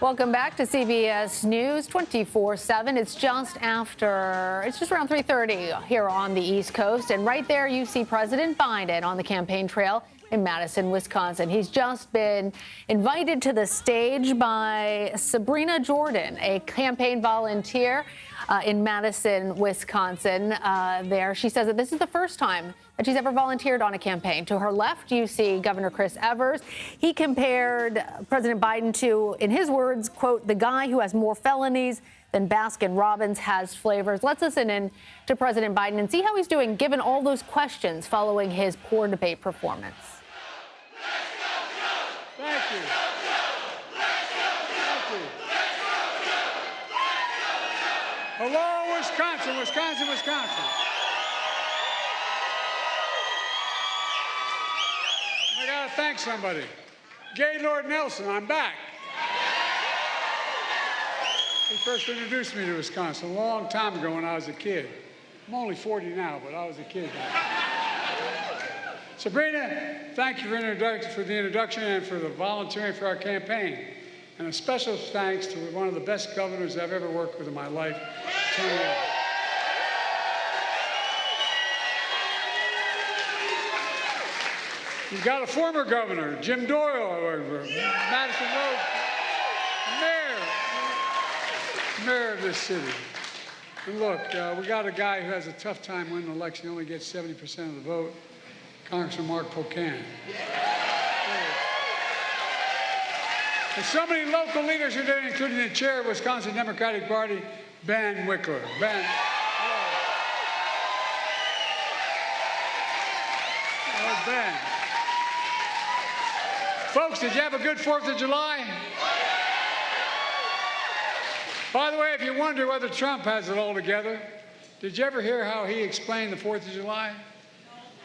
Welcome back to CBS News 24/7. It's just around 3:30 here on the East Coast. And right there you see President Biden on the campaign trail in Madison, Wisconsin. He's just been invited to the stage by Sabrina Jordan, a campaign volunteer in Madison, Wisconsin. There, she says that this is the first time that she's ever volunteered on a campaign. To her left, you see Governor Chris Evers. He compared President Biden to, in his words, quote, the guy who has more felonies than Baskin-Robbins has flavors. Let's listen in to President Biden and see how he's doing given all those questions following his poor debate performance. Thank you. Hello, Wisconsin, Wisconsin, Wisconsin. I gotta thank somebody. Gaylord Nelson, I'm back. He first introduced me to Wisconsin a long time ago when I was a kid. I'm only 40 now, but I was a kid then. Sabrina, thank you for the introduction and for the volunteering for our campaign. And a special thanks to one of the best governors I've ever worked with in my life, Tony. You've got a former governor, Jim Doyle, Madison Road, mayor of this city. And look, we got a guy who has a tough time winning an election. He only gets 70% of the vote, Congressman Mark Pocan. And so many local leaders are there, including the chair of Wisconsin Democratic Party, Ben Wickler. Ben. Oh, Ben. Folks, did you have a good 4th of July? By the way, if you wonder whether Trump has it all together, did you ever hear how he explained the 4th of July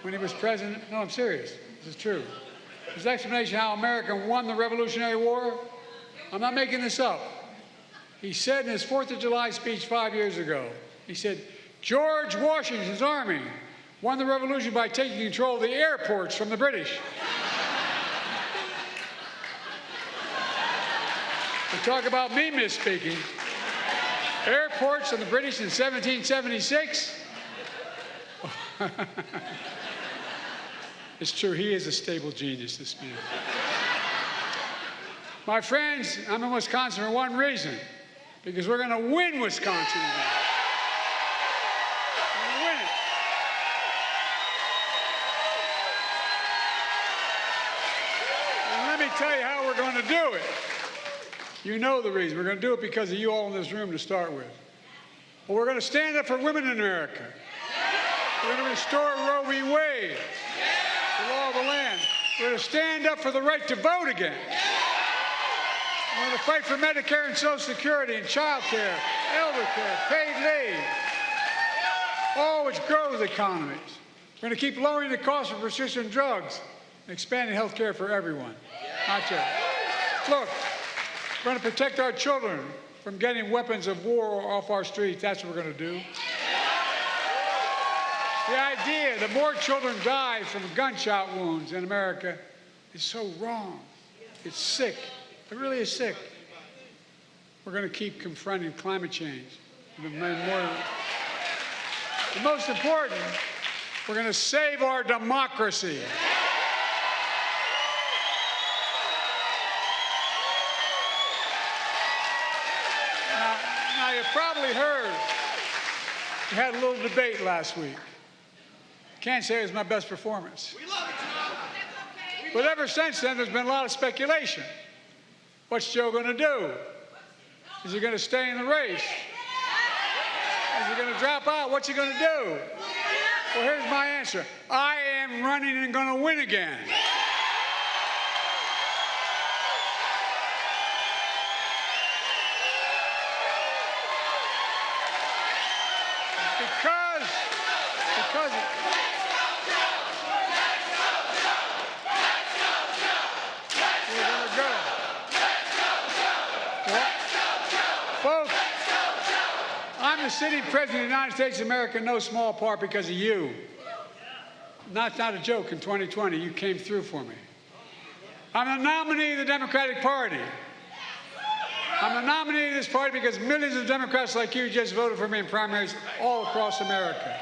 when he was president? No, I'm serious. This is true. His explanation how America won the Revolutionary War, I'm not making this up. He said in his 4th of July speech 5 years ago, he said, George Washington's army won the revolution by taking control of the airports from the British. We talk about me misspeaking. Airports from the British in 1776. It's true, he is a stable genius, this man. My friends, I'm in Wisconsin for one reason, because we're going to win Wisconsin again. We're going to win it. And let me tell you how we're going to do it. You know the reason. We're going to do it because of you all in this room to start with. Well, we're going to stand up for women in America. We're going to restore Roe v. Wade. The law of the land. We're going to stand up for the right to vote again. We're going to fight for Medicare and Social Security and child care, elder care, paid leave, all which grows economies. We're going to keep lowering the cost of prescription drugs and expanding health care for everyone. Not just. Look, we're going to protect our children from getting weapons of war off our streets. That's what we're going to do. The idea that more children die from gunshot wounds in America is so wrong. It's sick. It really is sick. We're going to keep confronting climate change. The most important, we're going to save our democracy. Now you probably heard we had a little debate last week. Can't say it was my best performance. We love it, Joe. But ever since then, there's been a lot of speculation. What's Joe going to do? Is he going to stay in the race? Is he going to drop out? What's he going to do? Well, here's my answer. I am running and going to win again. Because we're going to go. Folks, I'm the sitting president of the United States of America in no small part because of you. Not a joke. In 2020, you came through for me. I'm the nominee of the Democratic Party. I'm the nominee of this party because millions of Democrats like you just voted for me in primaries all across America.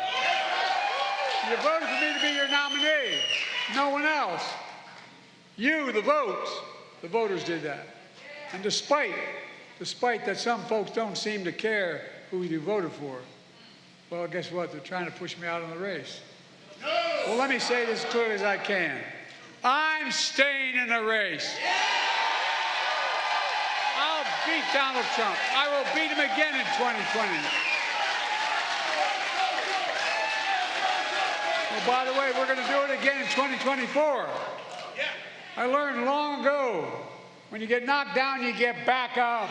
You voted for me to be your nominee, no one else. You, the voters did that. And despite that some folks don't seem to care who you voted for, well, guess what? They're trying to push me out of the race. Well, let me say this as clearly as I can. I'm staying in the race. I'll beat Donald Trump. I will beat him again in 2020. Well, by the way, we're going to do it again in 2024. I learned long ago, when you get knocked down, you get back up.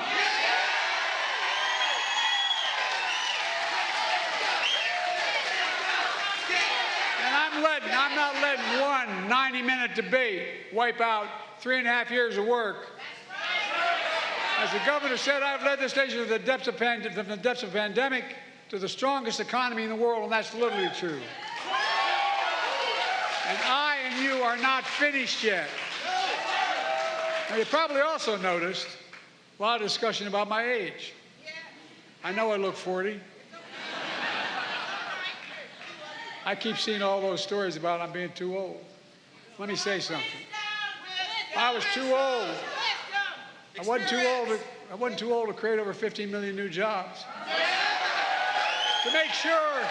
I'm not letting one 90-minute debate wipe out 3.5 years of work. As the governor said, I've led this nation from the depths of pandemic to the strongest economy in the world, and that's literally true. And I and you are not finished yet. Now, you probably also noticed a lot of discussion about my age. I know I look 40. I keep seeing all those stories about I'm being too old. Let me say something. I was too old. I wasn't too old to create over 15 million new jobs. To make sure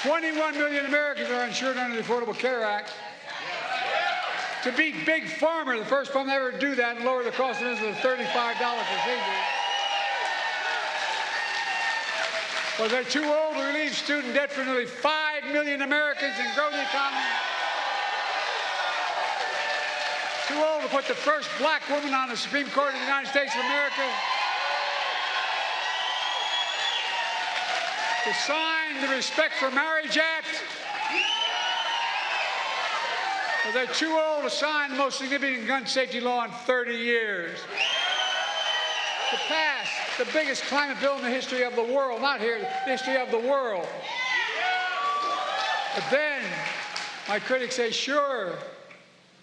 21 million Americans are insured under the Affordable Care Act. To beat Big Pharma, the first firm to ever do that, and lower the cost of insulin to $35 procedure. Well, they're too old to relieve student debt for nearly 5 million Americans and grow the economy. Too old to put the first black woman on the Supreme Court of the United States of America. To sign the Respect for Marriage Act. Well, they're too old to sign the most significant gun safety law in 30 years. To pass the biggest climate bill in the history of the world, not here, the history of the world. But then my critics say, sure,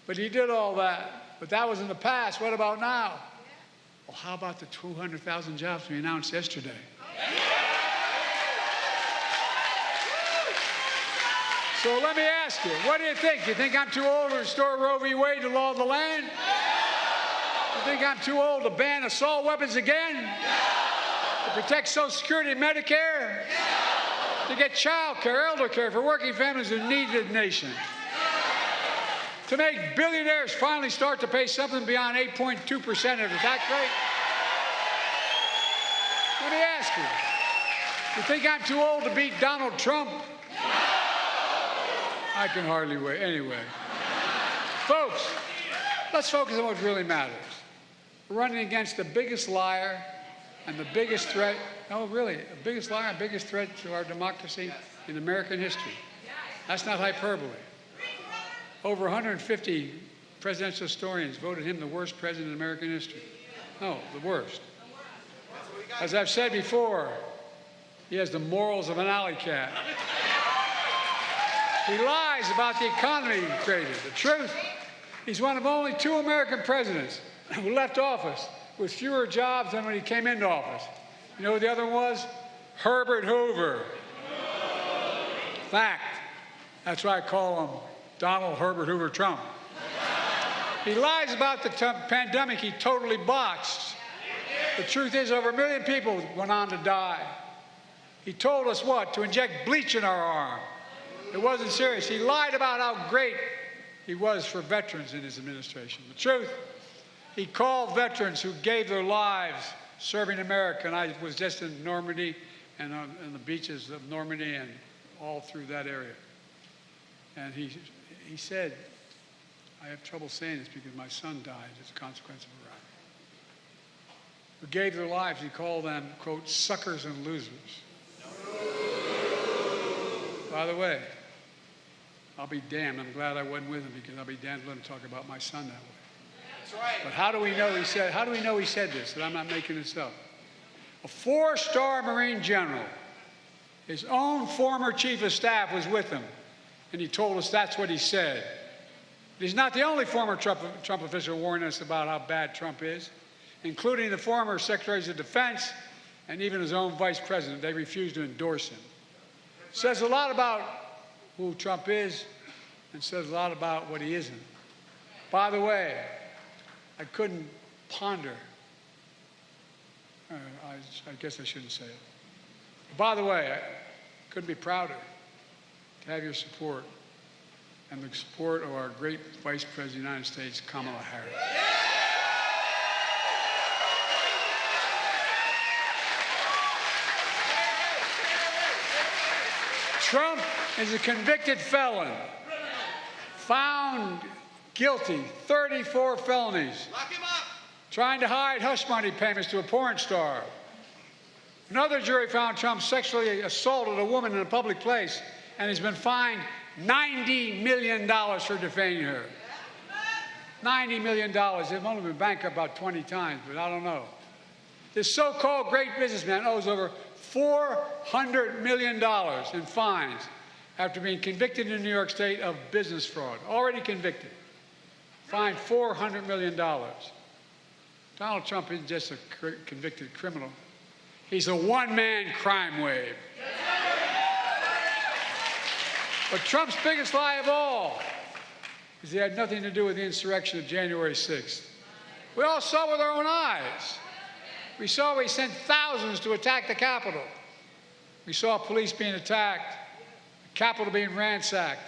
but he did all that. But that was in the past. What about now? Well, how about the 200,000 jobs we announced yesterday? So let me ask you, what do you think? You think I'm too old to restore Roe v. Wade, the law of the land? You think I'm too old to ban assault weapons again? To protect Social Security and Medicare? To get child care, elder care for working families who need the nation? To make billionaires finally start to pay something beyond 8.2% of the tax rate? Let me ask you, you think I'm too old to beat Donald Trump? I can hardly wait. Anyway, folks, let's focus on what really matters. We're running against the biggest liar and the biggest threat, no, really, the biggest liar and biggest threat to our democracy in American history. That's not hyperbole. Over 150 presidential historians voted him the worst president in American history. No, the worst. As I've said before, he has the morals of an alley cat. He lies about the economy he created. The truth, he's one of only 2 American presidents who left office with fewer jobs than when he came into office. You know who the other one was? Herbert Hoover. Fact. That's why I call him Donald Herbert Hoover Trump. He lies about the pandemic he totally botched. The truth is, over 1 million people went on to die. He told us what? To inject bleach in our arm. It wasn't serious. He lied about how great he was for veterans in his administration. The truth, he called veterans who gave their lives serving America, and I was just in Normandy and on the beaches of Normandy and all through that area. And he said, I have trouble saying this because my son died as a consequence of Iraq. Who gave their lives, he called them, quote, suckers and losers. By the way, I'll be damned. I'm glad I wasn't with him because I'll be damned to let him talk about my son that way. That's right. But how do we know he said this? That I'm not making this up. A 4-star Marine general, his own former chief of staff was with him, and he told us that's what he said. He's not the only former Trump official warning us about how bad Trump is. including the former secretaries of defense and even his own vice president. They refused to endorse him. Says a lot about who Trump is and says a lot about what he isn't. By the way, I couldn't ponder. I guess I shouldn't say it. By the way, I couldn't be prouder to have your support and the support of our great Vice President of the United States, Kamala Harris. Trump is a convicted felon, found guilty, 34 felonies, trying to hide hush money payments to a porn star. Another jury found Trump sexually assaulted a woman in a public place, and he's been fined $90 million for defaming her. $90 million. They've only been bankrupt about 20 times, but I don't know. This so-called great businessman owes over $400 million in fines after being convicted in New York State of business fraud. Already convicted. Fined $400 million. Donald Trump isn't just a convicted criminal. He's a one-man crime wave. But Trump's biggest lie of all is he had nothing to do with the insurrection of January 6th. We all saw with our own eyes. We saw he sent thousands to attack the Capitol. We saw police being attacked, the Capitol being ransacked,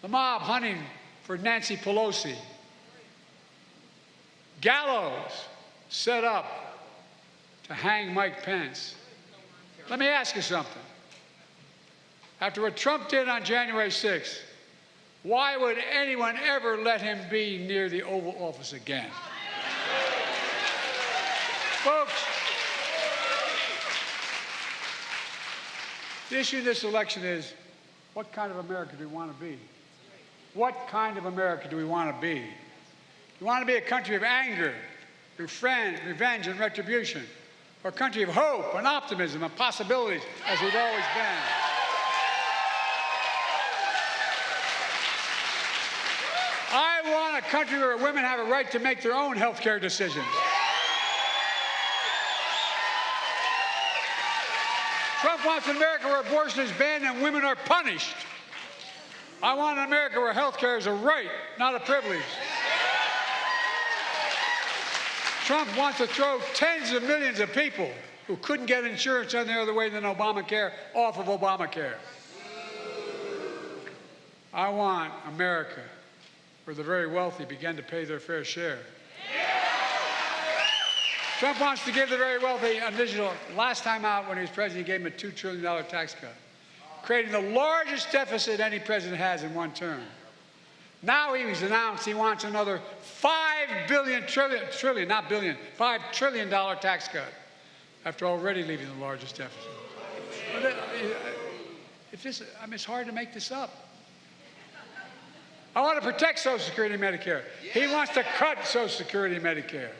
the mob hunting for Nancy Pelosi, gallows set up to hang Mike Pence. Let me ask you something. After what Trump did on January 6th, why would anyone ever let him be near the Oval Office again? Folks, the issue of this election is, what kind of America do we want to be? What kind of America do we want to be? We want to be a country of anger, revenge, and retribution, or a country of hope and optimism and possibilities, as we've always been. I want a country where women have a right to make their own health care decisions. Trump wants an America where abortion is banned and women are punished. I want an America where health care is a right, not a privilege. Trump wants to throw tens of millions of people who couldn't get insurance any other way than Obamacare off of Obamacare. I want America where the very wealthy begin to pay their fair share. Trump wants to give the very wealthy an additional, last time out when he was president, he gave them a $2 trillion tax cut, creating the largest deficit any president has in one term. Now he's announced he wants another $5 trillion tax cut after already leaving the largest deficit. It's hard to make this up. I want to protect Social Security and Medicare. He wants to cut Social Security and Medicare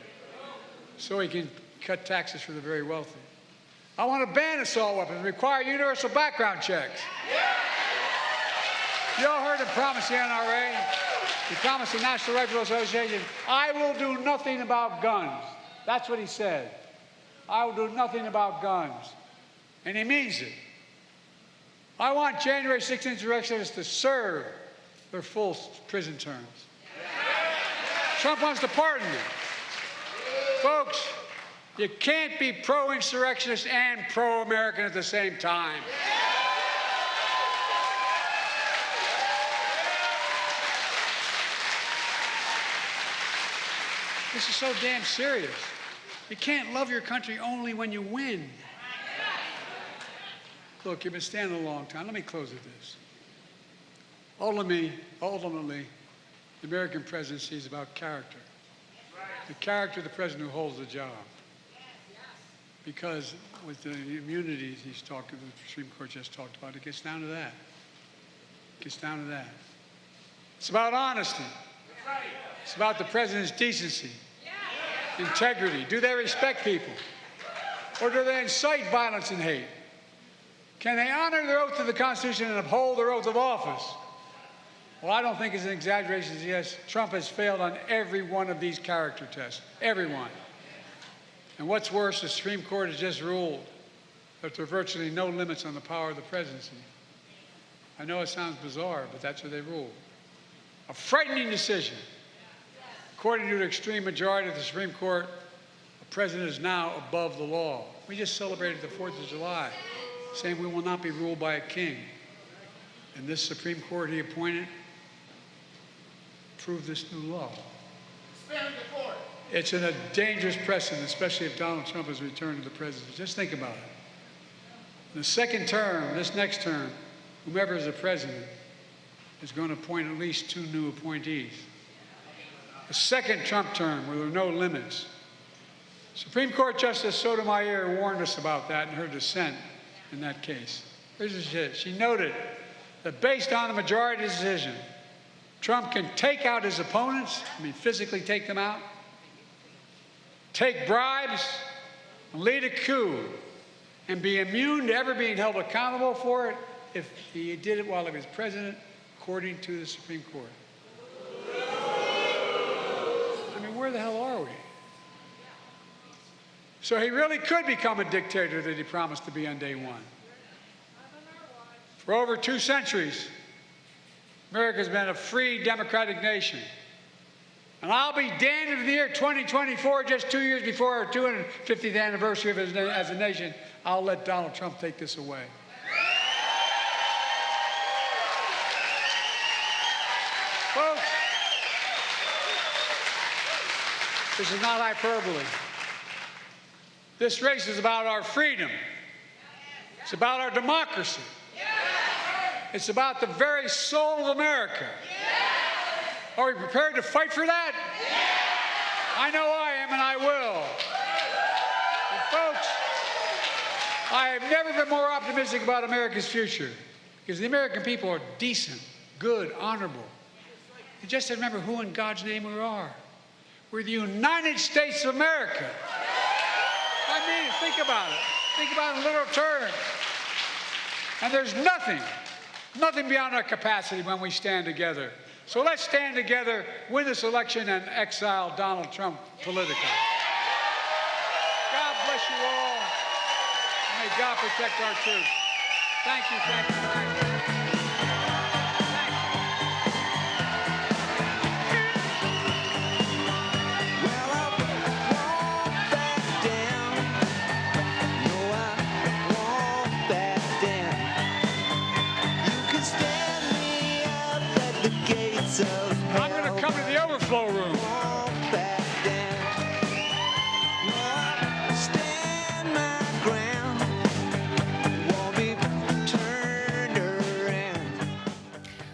so he can cut taxes for the very wealthy. I want to ban assault weapons and require universal background checks. You all heard him promise the NRA. He promised the National Rifle Association, I will do nothing about guns. That's what he said. I will do nothing about guns. And he means it. I want January 6th insurrectionists to serve their full prison terms. Trump wants to pardon them. Folks, you can't be pro-insurrectionist and pro-American at the same time. This is so damn serious. You can't love your country only when you win. Look, you've been standing a long time. Let me close with this. Ultimately, the American presidency is about character. The character of the president who holds the job. Because with the immunities he's talking, the Supreme Court just talked about, it gets down to that. It gets down to that. It's about honesty. It's about the president's decency, integrity. Do they respect people? Or do they incite violence and hate? Can they honor their oath to the Constitution and uphold their oath of office? Well, I don't think it's an exaggeration to suggest Trump has failed on every one of these character tests. Every one. And what's worse, the Supreme Court has just ruled that there are virtually no limits on the power of the presidency. I know it sounds bizarre, but that's what they ruled. A frightening decision. According to the extreme majority of the Supreme Court, a president is now above the law. We just celebrated the 4th of July, saying we will not be ruled by a king. And this Supreme Court he appointed proved this new law. It's in a dangerous precedent, especially if Donald Trump is returned to the presidency. Just think about it. In the second term, this next term, whomever is the president is going to appoint at least 2 new appointees. A second Trump term where there are no limits. Supreme Court Justice Sotomayor warned us about that in her dissent in that case. Here's what she said. She noted that based on a majority decision, Trump can take out his opponents, physically take them out, take bribes, and lead a coup, and be immune to ever being held accountable for it if he did it while he was president, according to the Supreme Court. Where the hell are we? So he really could become a dictator that he promised to be on day one. For over 2 centuries, America's been a free, democratic nation. And I'll be damned if in the year 2024, just 2 years before our 250th anniversary of as a nation, I'll let Donald Trump take this away. Folks, this is not hyperbole. This race is about our freedom. It's about our democracy. It's about the very soul of America. Are we prepared to fight for that? I know I am, and I will. And folks, I have never been more optimistic about America's future, because the American people are decent, good, honorable. You just remember who in God's name we are. We're the United States of America. Think about it. Think about it in literal terms. And there's nothing beyond our capacity when we stand together. So let's stand together, win this election, and exile Donald Trump politically. God bless you all. And may God protect our troops. Thank you, thank you, thank you. I'm going to come to the overflow room.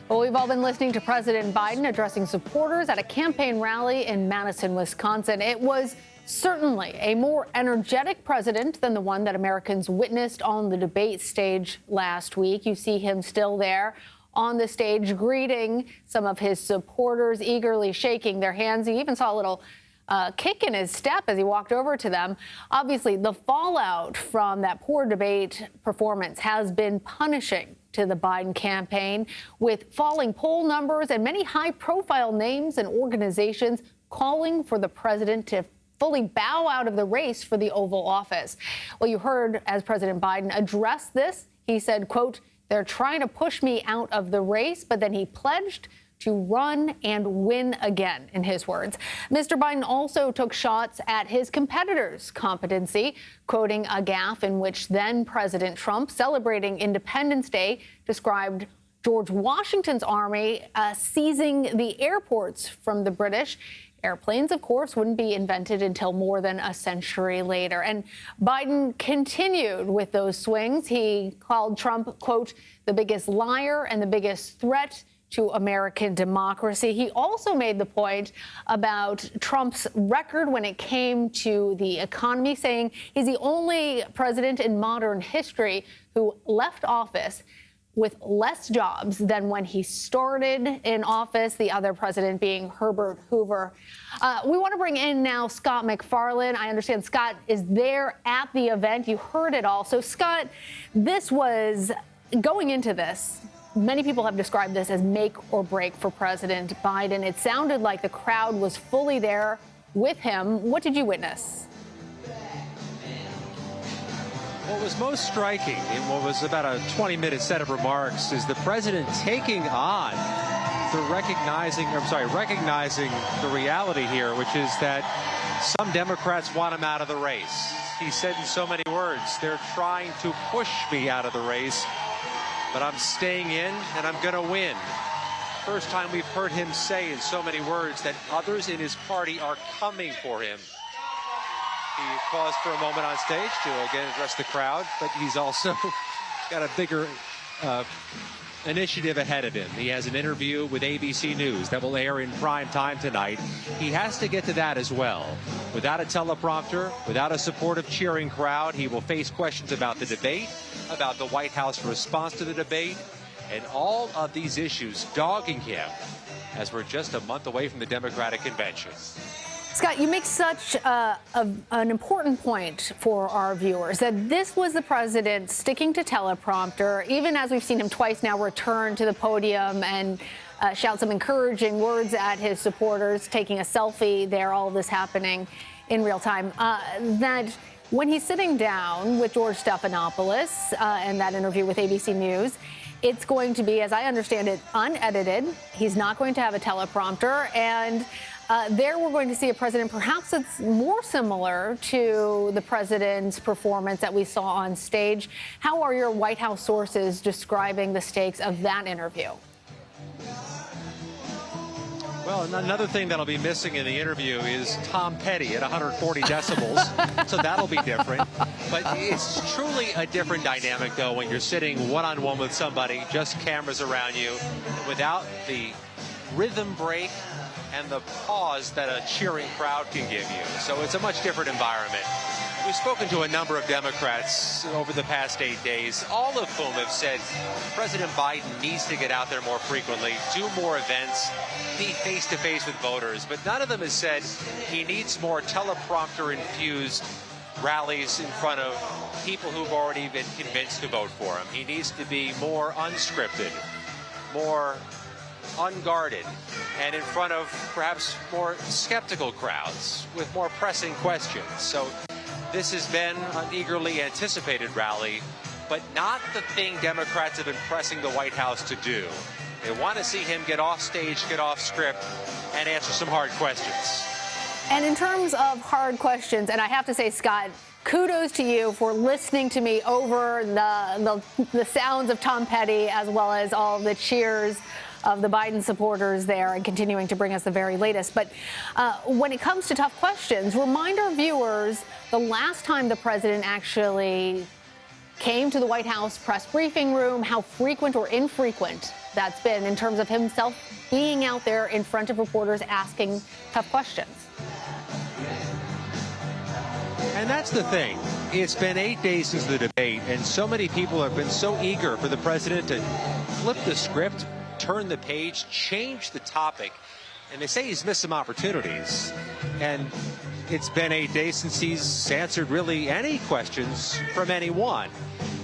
Well, we've all been listening to President Biden addressing supporters at a campaign rally in Madison, Wisconsin. It was certainly a more energetic president than the one that Americans witnessed on the debate stage last week. You see him still there on the stage greeting some of his supporters, eagerly shaking their hands. You even saw a little kick in his step as he walked over to them. Obviously, the fallout from that poor debate performance has been punishing to the Biden campaign, with falling poll numbers and many high-profile names and organizations calling for the president to fully bow out of the race for the Oval Office. Well, you heard as President Biden addressed this, he said, quote, "They're trying to push me out of the race," but then he pledged to run and win again, in his words. Mr. Biden also took shots at his competitors' competency, quoting a gaffe in which then-President Trump, celebrating Independence Day, described George Washington's army seizing the airports from the British. Airplanes, of course, wouldn't be invented until more than a century later. And Biden continued with those swings. He called Trump, quote, "the biggest liar and the biggest threat to American democracy." He also made the point about Trump's record when it came to the economy, saying he's the only president in modern history who left office with less jobs than when he started in office, the other president being Herbert Hoover. We want to bring in now Scott MacFarlane. I understand Scott is there at the event. You heard it all. So, Scott, this was going into this. Many people have described this as make or break for President Biden. It sounded like the crowd was fully there with him. What did you witness? What was most striking in what was about a 20-minute set of remarks is the president taking on recognizing the reality here, which is that some Democrats want him out of the race. He said in so many words, they're trying to push me out of the race, but I'm staying in and I'm going to win. First time we've heard him say in so many words that others in his party are coming for him. He paused for a moment on stage to again address the crowd, but he's also got a bigger initiative ahead of him. He has an interview with ABC News that will air in prime time tonight. He has to get to that as well. Without a teleprompter, without a supportive cheering crowd, he will face questions about the debate, about the White House response to the debate, and all of these issues dogging him as we're just a month away from the Democratic convention. Scott, you make such an important point for our viewers that this was the president sticking to teleprompter, even as we've seen him twice now return to the podium and shout some encouraging words at his supporters, taking a selfie there, all of this happening in real time, that when he's sitting down with George Stephanopoulos in that interview with ABC News, it's going to be, as I understand it, unedited. He's not going to have a teleprompter, and there we're going to see a president perhaps that's more similar to the president's performance that we saw on stage. How are your White House sources describing the stakes of that interview? Well, another thing that'll be missing in the interview is Tom Petty at 140 decibels, so that'll be different. But it's truly a different dynamic, though, when you're sitting one-on-one with somebody, just cameras around you, without the rhythm break and the pause that a cheering crowd can give you. So it's a much different environment. We've spoken to a number of Democrats over the past 8 days, all of whom have said President Biden needs to get out there more frequently, do more events, be face-to-face with voters. But none of them has said he needs more teleprompter-infused rallies in front of people who've already been convinced to vote for him. He needs to be more unscripted, more unguarded, and in front of perhaps more skeptical crowds with more pressing questions. So this has been an eagerly anticipated rally, but not the thing Democrats have been pressing the White House to do. They want to see him get off stage, get off script, and answer some hard questions. And in terms of hard questions, and I have to say, Scott, kudos to you for listening to me over the sounds of Tom Petty as well as all the cheers of the Biden supporters there and continuing to bring us the very latest. But when it comes to tough questions, remind our viewers the last time the president actually came to the White House press briefing room, how frequent or infrequent that's been in terms of himself being out there in front of reporters asking tough questions. And that's the thing. It's been 8 days since the debate, and so many people have been so eager for the president to flip the script, turn the page, change the topic. And they say he's missed some opportunities. And it's been 8 days since he's answered really any questions from anyone.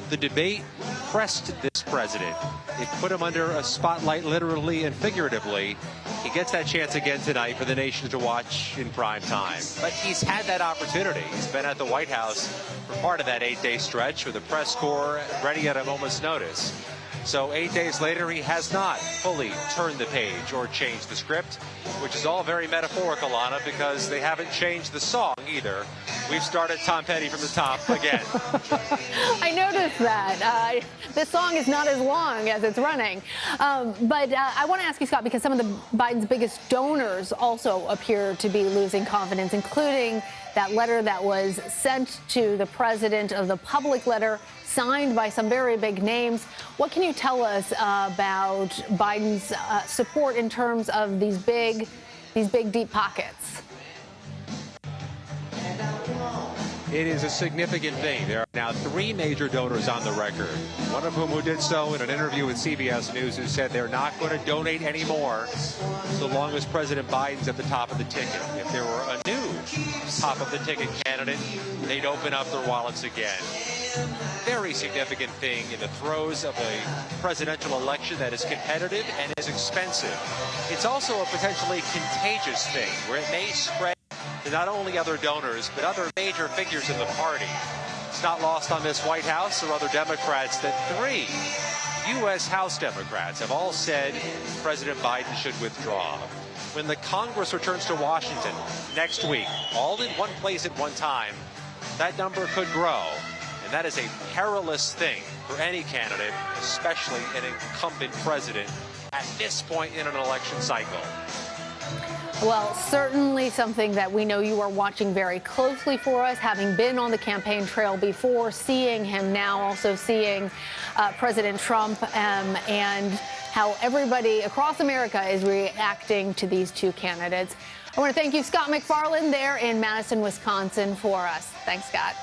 The debate pressed this president. It put him under a spotlight literally and figuratively. He gets that chance again tonight for the nation to watch in prime time. But he's had that opportunity. He's been at the White House for part of that 8-day stretch with the press corps ready at a moment's notice. So 8 days later, he has not fully turned the page or changed the script, which is all very metaphorical, Anna, because they haven't changed the song either. We've started Tom Petty from the top again. I noticed that. This song is not as long as it's running. But I want to ask you, Scott, because some of Biden's biggest donors also appear to be losing confidence, including that letter that was sent to the president, of the public letter signed by some very big names. What can you tell us about Biden's support in terms of these big, deep pockets? It is a significant thing. There are now 3 major donors on the record, one of whom who did so in an interview with CBS News, who said they're not going to donate anymore so long as President Biden's at the top of the ticket. If there were a new top of the ticket candidate, they'd open up their wallets again. Very significant thing in the throes of a presidential election that is competitive and is expensive. It's also a potentially contagious thing where it may spread to not only other donors, but other major figures in the party. not lost on this White House or other Democrats that 3 U.S. House Democrats have all said President Biden should withdraw. When the Congress returns to Washington next week, all in one place at one time, that number could grow. And that is a perilous thing for any candidate, especially an incumbent president at this point in an election cycle. Well, certainly something that we know you are watching very closely for us, having been on the campaign trail before, seeing him now, also seeing President Trump and how everybody across America is reacting to these two candidates. I want to thank you, Scott MacFarlane, there in Madison, Wisconsin, for us. Thanks, Scott.